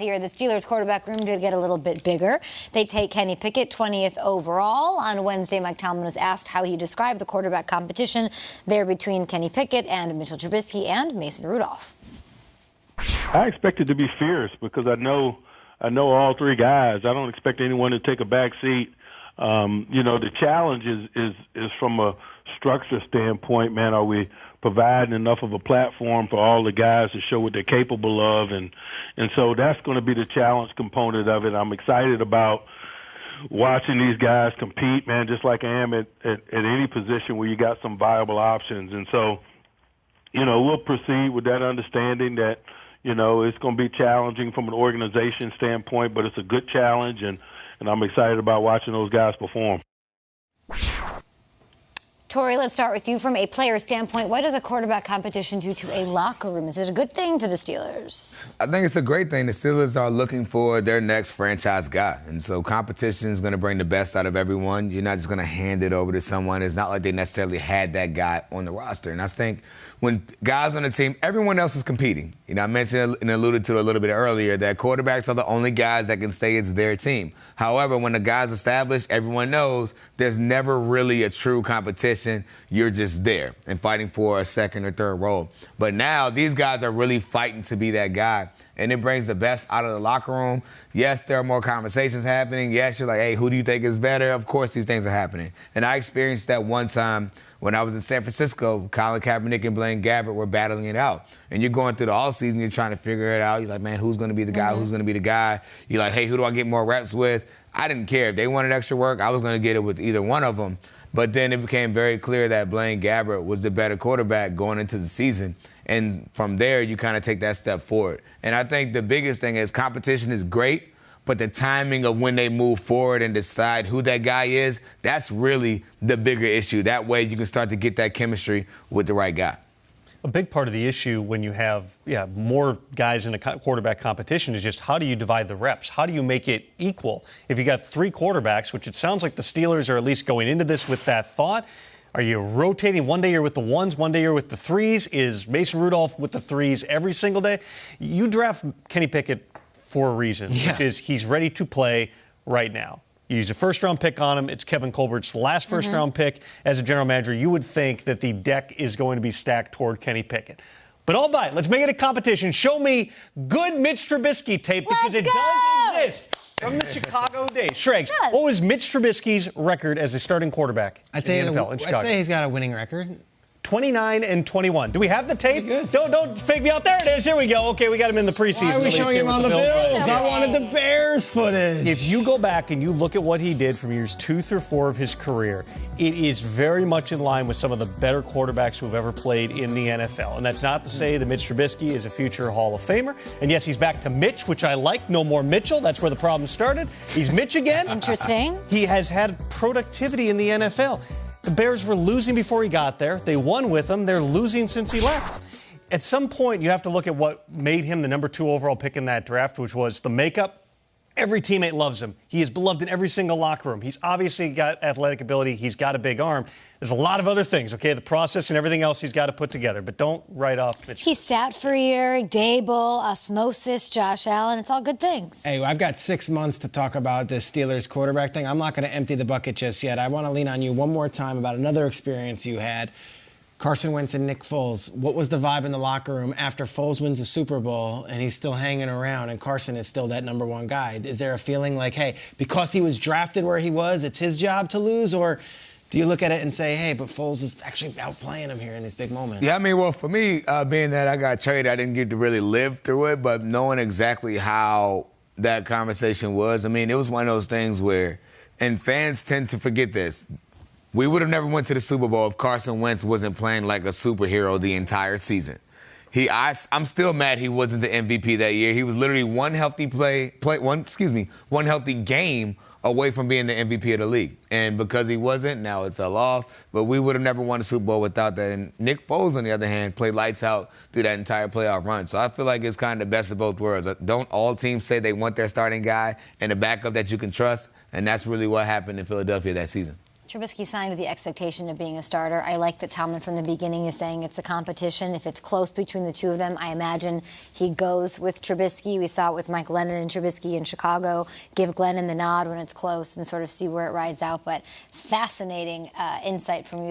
Here, the Steelers quarterback room did get a little bit bigger. They take Kenny Pickett 20th overall. On Wednesday, Mike Tomlin was asked how he described the quarterback competition there between Kenny Pickett and Mitchell Trubisky and Mason Rudolph. I expect it to be fierce because I know all three guys. I don't expect anyone to take a back seat. The challenge is from a structure standpoint, man. Are we providing enough of a platform for all the guys to show what they're capable of? And so that's going to be the challenge component of it. I'm excited about watching these guys compete, man, just like I am at any position where you got some viable options. And so, we'll proceed with that understanding that, it's going to be challenging from an organization standpoint, but it's a good challenge, and I'm excited about watching those guys perform. Tori, let's start with you. From a player standpoint, what does a quarterback competition do to a locker room? Is it a good thing for the Steelers? I think it's a great thing. The Steelers are looking for their next franchise guy. And so competition is going to bring the best out of everyone. You're not just going to hand it over to someone. It's not like they necessarily had that guy on the roster. And I think when guys on the team, everyone else is competing. I mentioned and alluded to a little bit earlier that quarterbacks are the only guys that can say it's their team. However, when the guy's established, everyone knows there's never really a true competition. You're just there and fighting for a second or third role. But now these guys are really fighting to be that guy, and it brings the best out of the locker room. Yes, there are more conversations happening. Yes, you're like, hey, who do you think is better? Of course, these things are happening. And I experienced that one time when I was in San Francisco. Colin Kaepernick and Blaine Gabbert were battling it out. And you're going through the offseason, you're trying to figure it out. You're like, man, who's going to be the guy? Who's going to be the guy? You're like, hey, who do I get more reps with? I didn't care. If they wanted extra work, I was going to get it with either one of them. But then it became very clear that Blaine Gabbert was the better quarterback going into the season. And from there, you kind of take that step forward. And I think the biggest thing is competition is great, but the timing of when they move forward and decide who that guy is, that's really the bigger issue. That way you can start to get that chemistry with the right guy. A big part of the issue when you have more guys in a quarterback competition is just how do you divide the reps? How do you make it equal? If you got three quarterbacks, which it sounds like the Steelers are at least going into this with that thought, are you rotating? One day you're with the ones, one day you're with the threes. Is Mason Rudolph with the threes every single day? You draft Kenny Pickett for a reason, which is he's ready to play right now. You use a first-round pick on him. It's Kevin Colbert's last first-round pick. As a general manager, you would think that the deck is going to be stacked toward Kenny Pickett. But all right, let's make it a competition. Show me good Mitch Trubisky tape because it does exist from the Chicago days. Shregs, what was Mitch Trubisky's record as a starting quarterback in the NFL in Chicago? I'd say he's got a winning record. 29-21. Do we have the tape? Don't fake me out. There it is. Here we go. Okay, we got him in the preseason. Why are we showing him on the Bills? I wanted the Bears footage. If you go back and you look at what he did from years 2 through 4 of his career, it is very much in line with some of the better quarterbacks who have ever played in the NFL. And that's not to say that Mitch Trubisky is a future Hall of Famer. And yes, he's back to Mitch, which I like. No more Mitchell. That's where the problem started. He's Mitch again. Interesting. He has had productivity in the NFL. The Bears were losing before he got there. They won with him. They're losing since he left. At some point, you have to look at what made him the number 2 overall pick in that draft, which was the makeup. Every teammate loves him. He is beloved in every single locker room. He's obviously got athletic ability. He's got a big arm. There's a lot of other things, okay? The process and everything else he's got to put together. But don't write off Mitch. He sat for a year, Dable, osmosis, Josh Allen. It's all good things. Hey, I've got 6 months to talk about this Steelers quarterback thing. I'm not going to empty the bucket just yet. I want to lean on you one more time about another experience you had. Carson Wentz and Nick Foles. What was the vibe in the locker room after Foles wins a Super Bowl and he's still hanging around and Carson is still that number 1 guy? Is there a feeling like, hey, because he was drafted where he was, it's his job to lose? Or do you look at it and say, hey, but Foles is actually outplaying him here in these big moments? Yeah, I mean, well, for me, being that I got traded, I didn't get to really live through it, but knowing exactly how that conversation was, I mean, it was one of those things where, and fans tend to forget this, we would have never went to the Super Bowl if Carson Wentz wasn't playing like a superhero the entire season. I'm still mad he wasn't the MVP that year. He was literally one healthy one healthy game away from being the MVP of the league. And because he wasn't, now it fell off. But we would have never won a Super Bowl without that. And Nick Foles, on the other hand, played lights out through that entire playoff run. So I feel like it's kind of the best of both worlds. Don't all teams say they want their starting guy and a backup that you can trust? And that's really what happened in Philadelphia that season. Trubisky signed with the expectation of being a starter. I like that Tomlin from the beginning is saying it's a competition. If it's close between the two of them, I imagine he goes with Trubisky. We saw it with Mike Lennon and Trubisky in Chicago. Give Glennon the nod when it's close and sort of see where it rides out. But fascinating insight from you.